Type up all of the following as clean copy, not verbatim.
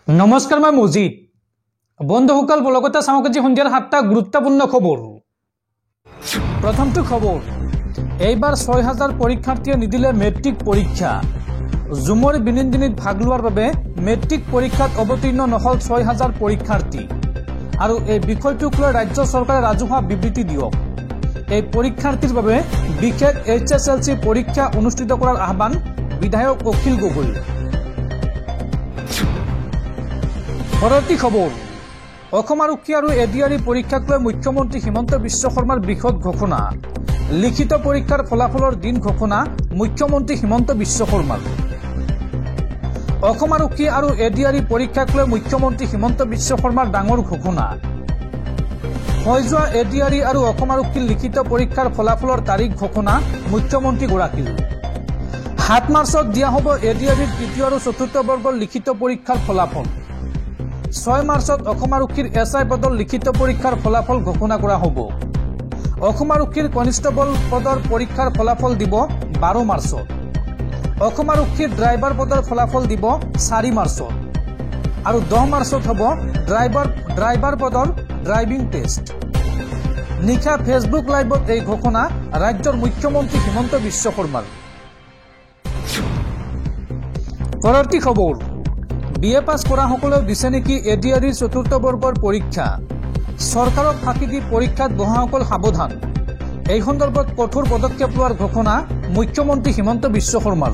नमस्कार मैं मुजिब बंधुসকল बलगता सामग्री सन्धियार 7টা गुरुत्वपूर्ण खबर। प्रथमটো खबर এইবাৰ 6000 পৰীক্ষাৰ্থীয়ে নিদিলে মেট্ৰিক পৰীক্ষা। জুমৰ বিনিদিনিত ভাগ লোৱাৰ বাবে মেট্ৰিক পৰীক্ষাত অৱতীৰ্ণ নহল 6000 পৰীক্ষাৰ্থী আৰু এই বিষয়টোক লৈ ৰাজ্য চৰকাৰে ৰাজহুৱা বিবৃতি দিয়ক। এই পৰীক্ষাৰ্থীৰ বাবে বিশেষ HSLC পৰীক্ষা অনুষ্ঠিত কৰাৰ আহ্বান বিধায়ক অখিল গগৈ। পৰৱৰ্তী খবৰ আৰক্ষী আৰু এডিআৰই পৰীক্ষাক লৈ মুখ্যমন্ত্ৰী হিমন্ত বিশ্ব শৰ্মাৰ বৃহৎ ঘোষণা। লিখিত পৰীক্ষাৰ ফলাফলৰ দিন ঘোষণা মুখ্যমন্ত্ৰী হিমন্ত বিশ্ব শৰ্মাৰ। আৰক্ষী আৰু এডিআৰই পৰীক্ষাক লৈ মুখ্যমন্ত্ৰী হিমন্ত বিশ্ব শৰ্মাৰ ডাঙৰ ঘোষণা। হৈ যোৱা এডিআৰই আৰু আৰক্ষীৰ লিখিত পৰীক্ষাৰ ফলাফলৰ তাৰিখ ঘোষণা মুখ্যমন্ত্ৰীগৰাকীৰ। 7 মাৰ্চত দিয়া হ'ব এডিআৰইৰ তৃতীয় আৰু চতুৰ্থ বৰ্গৰ লিখিত পৰীক্ষাৰ ফলাফল। 6 মাৰ্চত আৰক্ষীৰ SI পদৰ লিখিত পৰীক্ষাৰ ফলাফল ঘোষণা কৰা হ'ব। আৰক্ষীৰ কনিষ্টেবল পদৰ পৰীক্ষাৰ ফলাফল দিব 12 মাৰ্চত। আৰক্ষীৰ ড্ৰাইভাৰ পদৰ ফলাফল দিব 4 মাৰ্চত আৰু 10 মাৰ্চত হ'ব ড্ৰাইভাৰ পদৰ ড্ৰাইভিং টেষ্ট। নিশা ফেচবুক লাইভত এই ঘোষণা ৰাজ্যৰ মুখ্যমন্ত্ৰী হিমন্ত বিশ্ব শৰ্মাৰ। পৰৱৰ্তী খবৰ BA পাছ কৰা সকলেও দিছে নেকি এডিআৰইৰ চতুৰ্থ বৰ্গৰ পৰীক্ষা। চৰকাৰক ফাঁকি দি পৰীক্ষাত বহাসকল সাৱধান। এই সন্দৰ্ভত কঠোৰ পদক্ষেপ লোৱাৰ ঘোষণা মুখ্যমন্ত্ৰী হিমন্ত বিশ্ব শৰ্মাৰ।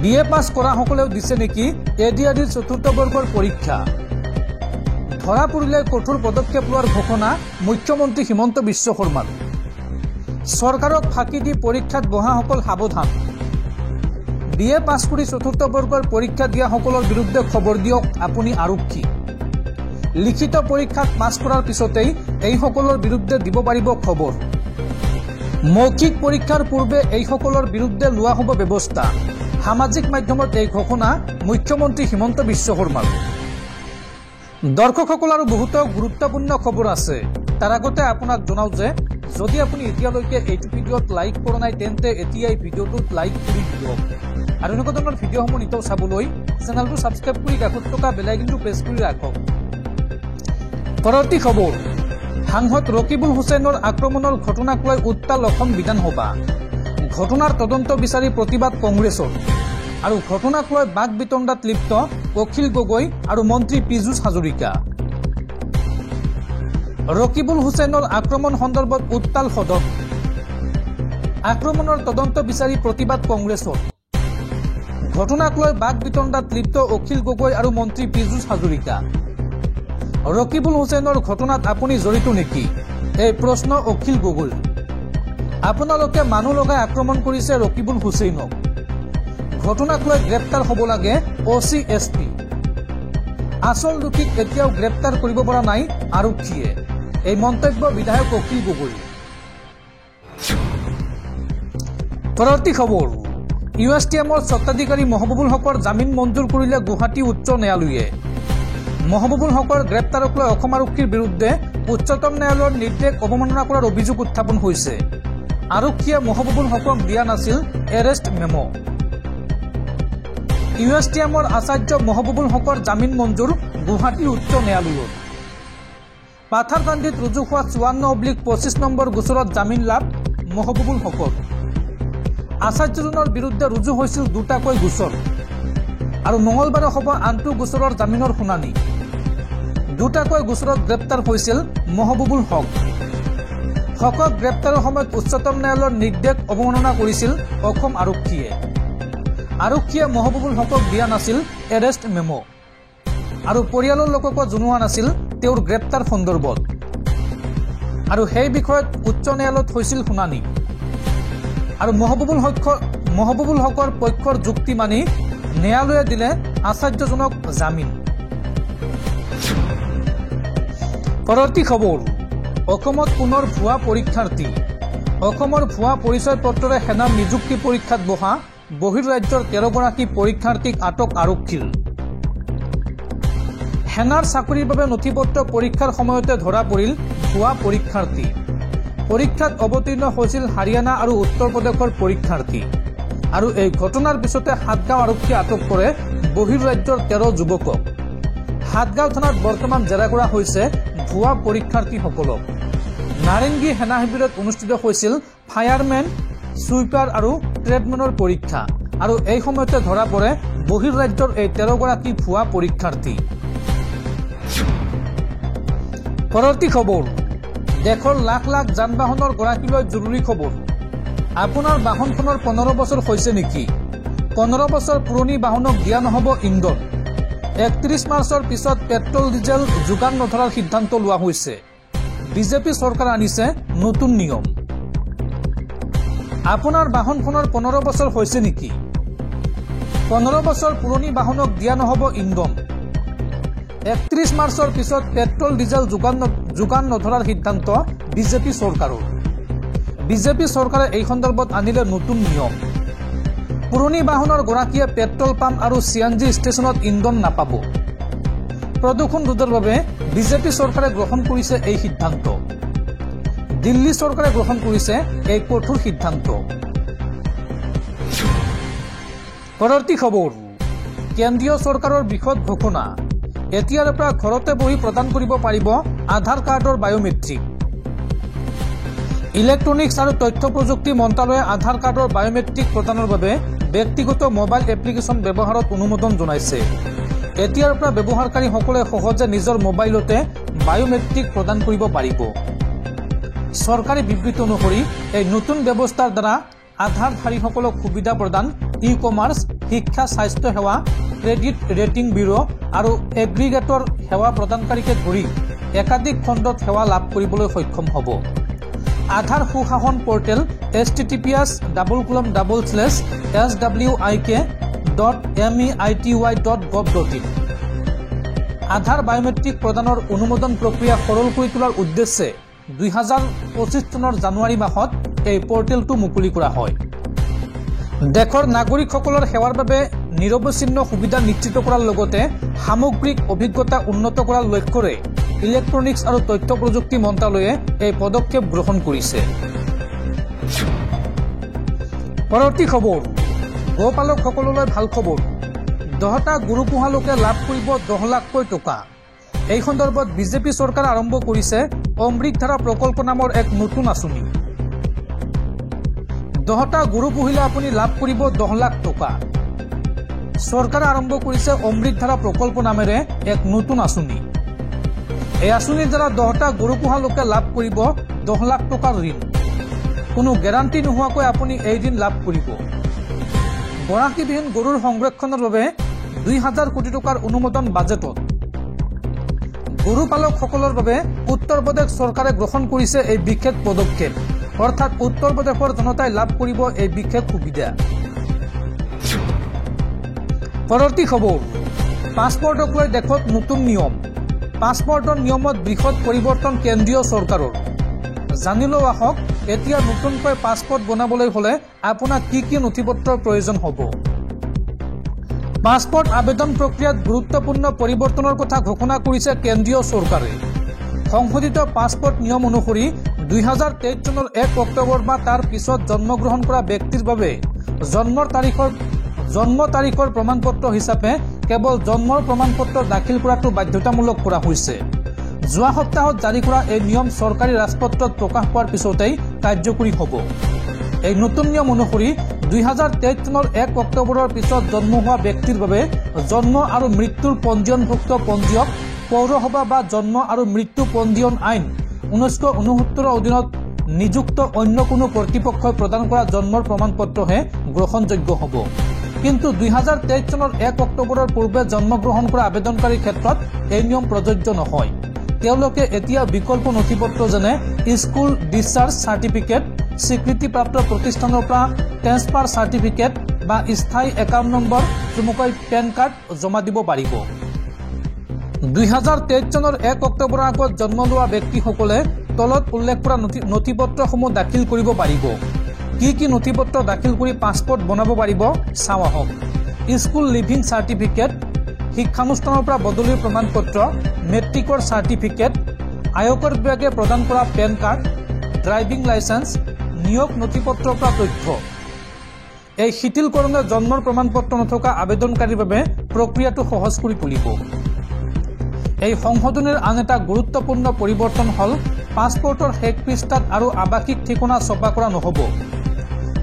BA পাছ কৰা সকলেও দিছে নেকি এডিআৰইৰ চতুৰ্থ বৰ্গৰ পৰীক্ষা। ধৰা পৰিলে কঠোৰ পদক্ষেপ লোৱাৰ ঘোষণা মুখ্যমন্ত্ৰী হিমন্ত বিশ্ব শৰ্মাৰ। চৰকাৰক ফাঁকি দি পৰীক্ষাত বহাসকল সাৱধান। BA পাছ কৰি চতুৰ্থ বৰ্গৰ পৰীক্ষা দিয়া সকলৰ বিৰুদ্ধে খবৰ দিয়ক আপুনি আৰক্ষী। লিখিত পৰীক্ষাত পাছ কৰাৰ পিছতেই এই সকলৰ বিৰুদ্ধে দিব পাৰিব খবৰ। মৌখিক পৰীক্ষাৰ পূৰ্বে এই সকলৰ বিৰুদ্ধে লোৱা হ'ব ব্যৱস্থা। সামাজিক মাধ্যমত এই ঘোষণা মুখ্যমন্ত্ৰী হিমন্ত বিশ্ব শৰ্মাৰ। দৰ্শকসকল আৰু বহুতো গুৰুত্বপূৰ্ণ খবৰ আছে। তাৰ আগতে আপোনাক জনাওঁ যে যদি আপুনি এতিয়ালৈকে এইটো ভিডিঅ'ত লাইক কৰা নাই তেন্তে এতিয়াই ভিডিঅ'টোত লাইক কৰি দিয়ক আৰু এনেকুৱা ধৰণৰ ভিডিঅ'সমূহ নিতৌ চাবলৈ চেনেলটো ছাবস্ক্ৰাইব কৰি কাষত থকা বেল আইকনটো প্ৰেছ কৰি ৰাখক। পৰৱৰ্তী খবৰ সাংসদ ৰকিবুল হুছেইনৰ আক্ৰমণৰ ঘটনাক লৈ উত্তাল অসম বিধানসভা। ঘটনাৰ তদন্ত বিচাৰি প্ৰতিবাদ কংগ্ৰেছৰ আৰু ঘটনাক লৈ বাক বিতণ্ডাত লিপ্ত অখিল গগৈ আৰু মন্ত্ৰী পীযুষ হাজৰিকা। ৰকিবুল হুছেইনৰ আক্ৰমণ সন্দৰ্ভত উত্তাল সদন। আক্ৰমণৰ তদন্ত বিচাৰি প্ৰতিবাদ কংগ্ৰেছৰ। ঘটনাক লৈ বাক বিতণ্ডাত লিপ্ত অখিল গগৈ আৰু মন্ত্ৰী পীযুষ হাজৰিকা। ৰকিবুল হুছেইনৰ ঘটনাত আপুনি জড়িত নেকি? এই প্ৰশ্ন অখিল গগৈৰ। আপোনালোকে মানুহ লগাই আক্ৰমণ কৰিছে ৰকিবুল হুছেইনক। ঘটনাক লৈ গ্ৰেপ্তাৰ হ'ব লাগে OC SP। আচল দোষীক এতিয়াও গ্ৰেপ্তাৰ কৰিব পৰা নাই আৰক্ষীয়ে। এই মন্তব্য বিধায়ক অখিল গগৈ। পৰৱৰ্তী খবৰ USTMৰ স্বত্বাধিকাৰী মহবুবুল হকৰ জামিন মঞ্জুৰ কৰিলে গুৱাহাটী উচ্চ ন্যায়ালয়ে। মহবুবুল হকৰ গ্ৰেপ্তাৰক লৈ অসম আৰক্ষীৰ বিৰুদ্ধে উচ্চতম ন্যায়ালয়ৰ নিৰ্দেশ অৱমাননা কৰাৰ অভিযোগ উত্থাপন হৈছে। আৰক্ষীয়ে মহবুবুল হকক দিয়া নাছিল এৰেষ্ট মেমো। USTMৰ আচাৰ্য মহবুবুল হকৰ জামিন মঞ্জুৰ গুৱাহাটী উচ্চ ন্যায়ালয়ত। পাথাৰকান্দিত ৰুজু হোৱা 54/25 নম্বৰ গোচৰত জামিন লাভ মহবুবুল হকৰ। আচাৰ্যজনৰ বিৰুদ্ধে ৰুজু হৈছিল 2টাকৈ গোচৰ আৰু মঙলবাৰে হ'ব আনটো গোচৰৰ জামিনৰ শুনানি। 2টাকৈ গোচৰত গ্ৰেপ্তাৰ হৈছিল মহবুবুল হক। হকক গ্ৰেপ্তাৰৰ সময়ত উচ্চতম ন্যায়ালয়ৰ নিৰ্দেশ অৱমাননা কৰিছিল অসম আৰক্ষীয়ে। আৰক্ষীয়ে মহবুবুল হকক দিয়া নাছিল এৰেষ্ট মেমো আৰু পৰিয়ালৰ লোককো জনোৱা নাছিল তেওঁৰ গ্ৰেপ্তাৰ সন্দৰ্ভত আৰু সেই বিষয়ত উচ্চ ন্যায়ালয়ত হৈছিল শুনানি আৰু মহবুবুল হকৰ পক্ষৰ যুক্তি মানি ন্যায়ালয়ে দিলে আচাৰ্যজনক জামিন। পৰৱৰ্তী খবৰ অসমত পুনৰ ভুৱা পৰীক্ষাৰ্থী। অসমৰ ভুৱা পৰিচয় পত্ৰৰে সেনাৰ নিযুক্তি পৰীক্ষাত বহা বহিৰ্ৰাজ্যৰ 13গৰাকী পৰীক্ষাৰ্থীক আটক আৰক্ষীৰ। সেনাৰ চাকৰিৰ বাবে নথি পত্ৰ পৰীক্ষাৰ সময়তে ধৰা পৰিল ভুৱা পৰীক্ষাৰ্থী। পৰীক্ষাত অৱতীৰ্ণ হৈছিল হাৰিয়ানা আৰু উত্তৰ প্ৰদেশৰ পৰীক্ষাৰ্থী। আৰু এই ঘটনাৰ পিছতে হাটগাঁও আৰক্ষীয়ে আটক কৰে বহিৰ্ৰাজ্যৰ 13 যুৱকক। হাটগাঁও থানাত বৰ্তমান জেৰা কৰা হৈছে ভুৱা পৰীক্ষাৰ্থীসকলক। নাৰেংগী সেনা শিবিৰত অনুষ্ঠিত হৈছিল ফায়াৰমেন, সুইপাৰ আৰু ট্ৰেডমেনৰ পৰীক্ষা আৰু এই সময়তে ধৰা পৰে বহিৰ্ৰাজ্যৰ এই 13 গৰাকী ভুৱা পৰীক্ষাৰ্থী। পৰৱৰ্তী খবৰ, দেশৰ লাখ লাখ যান বাহনৰ গৰাকীলৈ জৰুৰী খবৰ। আপোনাৰ বাহনখনৰ 15 বছৰ হৈছে নেকি? 15 বছৰ পুৰণি বাহনক দিয়া নহ'ব ইন্ধন। 31 মাৰ্চৰ পিছত পেট্ৰল ডিজেল যোগান নধৰাৰ সিদ্ধান্ত লোৱা হৈছে। বিজেপি চৰকাৰে আনিছে নতুন নিয়ম। আপোনাৰ বাহনখনৰ 15 বছৰ হৈছে নেকি? 15 বছৰ পুৰণি বাহনক দিয়া নহ'ব ইন্ধন। 31 মাৰ্চৰ পিছত পেট্ৰল ডিজেল যোগান নধৰাৰ সিদ্ধান্ত বিজেপি চৰকাৰৰ। বিজেপি চৰকাৰে এই সন্দৰ্ভত আনিলে নতুন নিয়ম। পুৰণি বাহনৰ গৰাকীয়ে পেট্ৰল পাম্প আৰু CNG ষ্টেচনত ইন্ধন নাপাব। প্ৰদূষণ ৰোধৰ বাবে বিজেপি চৰকাৰে গ্ৰহণ কৰিছে এই সিদ্ধান্ত। দিল্লী চৰকাৰে গ্ৰহণ কৰিছে এই কঠোৰ সিদ্ধান্ত। পৰৱৰ্তী খবৰ, কেন্দ্ৰীয় চৰকাৰৰ বৃহৎ ঘোষণা। এতিয়াৰ পৰা ঘৰতে বহি প্ৰদান কৰিব পাৰিব আধাৰ কাৰ্ডৰ বায়োমেট্ৰিক। ইলেক্ট্ৰনিক্স আৰু তথ্য প্ৰযুক্তি মন্ত্ৰালয়ে আধাৰ কাৰ্ডৰ বায়োমেট্ৰিক প্ৰদানৰ বাবে ব্যক্তিগত মোবাইল এপ্লিকেশ্যন ব্যৱহাৰত অনুমোদন জনাইছে। এতিয়াৰ পৰা ব্যৱহাৰকাৰীসকলে সহজে নিজৰ মোবাইলতে বায়োমেট্ৰিক প্ৰদান কৰিব পাৰিব। চৰকাৰী বিবৃতি অনুসৰি এই নতুন ব্যৱস্থাৰ দ্বাৰা আধাৰধাৰীসকলক সুবিধা প্ৰদান, ই-কমাৰ্চ, শিক্ষা, স্বাস্থ্য সেৱা, ক্ৰেডিট ৰেটিং ব্যুৰো আৰু এগ্ৰিগেটৰ সেৱা প্ৰদানকাৰীকে ধৰি একাধিক খণ্ডত সেৱা লাভ কৰিবলৈ সক্ষম হ'ব। আধাৰ সুশাসন পৰ্টেল https://swik.meity.gov.in। আধাৰ বায়োমেট্ৰিক প্ৰদানৰ অনুমোদন প্ৰক্ৰিয়া সৰল কৰি তোলাৰ উদ্দেশ্যে 2025 চনৰ জানুৱাৰী মাহত এই পৰ্টেলটো মুকলি কৰা হয়। দেশৰ নাগৰিকসকলৰ সেৱাৰ বাবে নিৰৱচ্ছিন্ন সুবিধা নিশ্চিত কৰাৰ লগতে সামগ্ৰিক অভিজ্ঞতা উন্নত কৰাৰ লক্ষ্যৰে ইলেক্ট্ৰনিক্স আৰু তথ্য প্ৰযুক্তি মন্ত্ৰালয়ে এই পদক্ষেপ গ্ৰহণ কৰিছে। পৰৱৰ্তী খবৰ, গোপালকসকললৈ ভাল খবৰ। 10টা গৰু পোহা লোকে লাভ কৰিব 10 লাখকৈ টকা। এই সন্দৰ্ভত বিজেপি চৰকাৰে আৰম্ভ কৰিছে অমৃতধাৰা প্ৰকল্প নামৰ এক নতুন আঁচনি। 10টা গৰু পুহিলে আপুনি লাভ কৰিব 10 লাখ টকা। চৰকাৰে আৰম্ভ কৰিছে অমৃতধাৰা প্ৰকল্প নামেৰে এক নতুন আঁচনি। এই আঁচনিৰ দ্বাৰা 10টা গৰু পোহা লোকে লাভ কৰিব 10 লাখ টকাৰ ঋণ। কোনো গেৰাণ্টি নোহোৱাকৈ আপুনি এই ঋণ লাভ কৰিব। গৰাকীবিহীন গৰুৰ সংৰক্ষণৰ বাবে 2000 কোটি টকাৰ অনুমোদন বাজেটত। গৰু পালকসকলৰ বাবে উত্তৰ প্ৰদেশ চৰকাৰে গ্ৰহণ কৰিছে এই বিশেষ পদক্ষেপ, অৰ্থাৎ উত্তৰ প্ৰদেশৰ জনতাই লাভ কৰিব এই বিশেষ সুবিধা। পৰৱৰ্তী খবৰ, পাছপৰ্টক লৈ দেশত নতুন নিয়ম। পাছপৰ্টৰ নিয়মত বৃহৎ পৰিৱৰ্তন কেন্দ্ৰীয় চৰকাৰৰ। জানি লওঁ আহক, এতিয়া নতুনকৈ পাছপৰ্ট বনাবলৈ হ'লে আপোনাক কি কি নথিপত্ৰৰ প্ৰয়োজন হ'ব। পাছপৰ্ট আবেদন প্ৰক্ৰিয়াত গুৰুত্বপূৰ্ণ পৰিৱৰ্তনৰ কথা ঘোষণা কৰিছে কেন্দ্ৰীয় চৰকাৰে। সংশোধিত পাছপৰ্ট নিয়ম অনুসৰি 2023 চনৰ 1 অক্টোবৰ বা তাৰ পিছত জন্মগ্ৰহণ কৰা ব্যক্তিৰ বাবে জন্ম তাৰিখৰ প্ৰমাণপত্ৰ হিচাপে কেৱল জন্মৰ প্ৰমাণপত্ৰ দাখিল কৰাটো বাধ্যতামূলক কৰা হৈছে। যোৱা সপ্তাহত জাৰি কৰা এই নিয়ম চৰকাৰী ৰাজপত্ৰত প্ৰকাশ পোৱাৰ পিছতেই কাৰ্যকৰী হ'ব। এই নতুন নিয়ম অনুসৰি 2023 চনৰ 1 অক্টোবৰৰ পিছত জন্ম হোৱা ব্যক্তিৰ বাবে জন্ম আৰু মৃত্যুৰ পঞ্জীয়নভুক্ত পঞ্জীয়ক পৌৰসভা বা জন্ম আৰু মৃত্যু পঞ্জীয়ন আইন 1969 অধীনত নিযুক্ত অন্য কোনো কৰ্তৃপক্ষই প্ৰদান কৰা জন্মৰ প্ৰমাণপত্ৰহে গ্ৰহণযোগ্য হ'ব। কিন্তু 2023 চনৰ 1 অক্টোবৰৰ পূৰ্বে জন্মগ্ৰহণ কৰা আবেদনকাৰীৰ ক্ষেত্ৰত এই নিয়ম প্ৰযোজ্য নহয়। তেওঁলোকে এতিয়া বিকল্প নথিপত্ৰ যেনে স্কুল ডিছচাৰ্জ চাৰ্টিফিকেট, স্বীকৃতিপ্ৰাপ্ত প্ৰতিষ্ঠানৰ পৰা ট্ৰেন্সফাৰ চাৰ্টিফিকেট বা স্থায়ী একাউণ্ট নম্বৰ চমুকৈ পেন কাৰ্ড জমা দিব পাৰিব। 2023 চনৰ 1 অক্টোবৰৰ আগত জন্ম লোৱা ব্যক্তিসকলে তলত উল্লেখ কৰা নথিপত্ৰসমূহ দাখিল কৰিব পাৰিব। কি কি নথিপত্ৰ দাখিল কৰি পাছপৰ্ট বনাব পাৰিব চাওঁ আহক। স্কুল লিভিং চাৰ্টিফিকেট, শিক্ষানুষ্ঠানৰ পৰা বদলিৰ প্ৰমাণপত্ৰ, মেট্ৰিকৰ চাৰ্টিফিকেট, আয়কৰ বিভাগে প্ৰদান কৰা পেন কাৰ্ড, ড্ৰাইভিং লাইচেন্স, নিয়োগ নথিপত্ৰৰ পৰা তথ্য। এই শিথিলকৰণে জন্মৰ প্ৰমাণপত্ৰ নথকা আবেদনকাৰীৰ বাবে প্ৰক্ৰিয়াটো সহজ কৰি তুলিব। এই সংশোধনীৰ আন এটা গুৰুত্বপূৰ্ণ পৰিৱৰ্তন হ'ল পাছপৰ্টৰ শেষ পৃষ্ঠাত আৰু আৱাসিক ঠিকনা ছপা কৰা নহ'ব।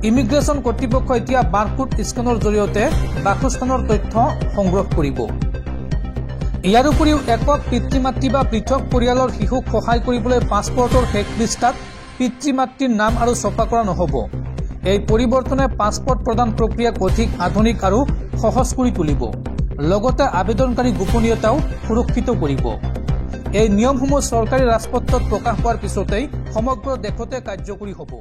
ইমিগ্ৰেশ্যন কৰ্তৃপক্ষই এতিয়া বাৰকোড স্কেনৰ জৰিয়তে বাসস্থানৰ তথ্য সংগ্ৰহ কৰিব। ইয়াৰ উপৰিও একক পিতৃ মাতৃ বা পৃথক পৰিয়ালৰ শিশুক সহায় কৰিবলৈ পাছপৰ্টৰ শেষ পৃষ্ঠাত পিতৃ মাতৃৰ নাম আৰু ছপা কৰা নহ'ব। এই পৰিৱৰ্তনে পাছপৰ্ট প্ৰদান প্ৰক্ৰিয়াক অধিক আধুনিক আৰু সহজ কৰি তুলিব, লগতে আবেদনকাৰী গোপনীয়তাও সুৰক্ষিত কৰিব। এই নিয়মসমূহ চৰকাৰী ৰাজপত্ৰত প্ৰকাশ পোৱাৰ পিছতেই সমগ্ৰ দেশতে কাৰ্যকৰী হ'ব।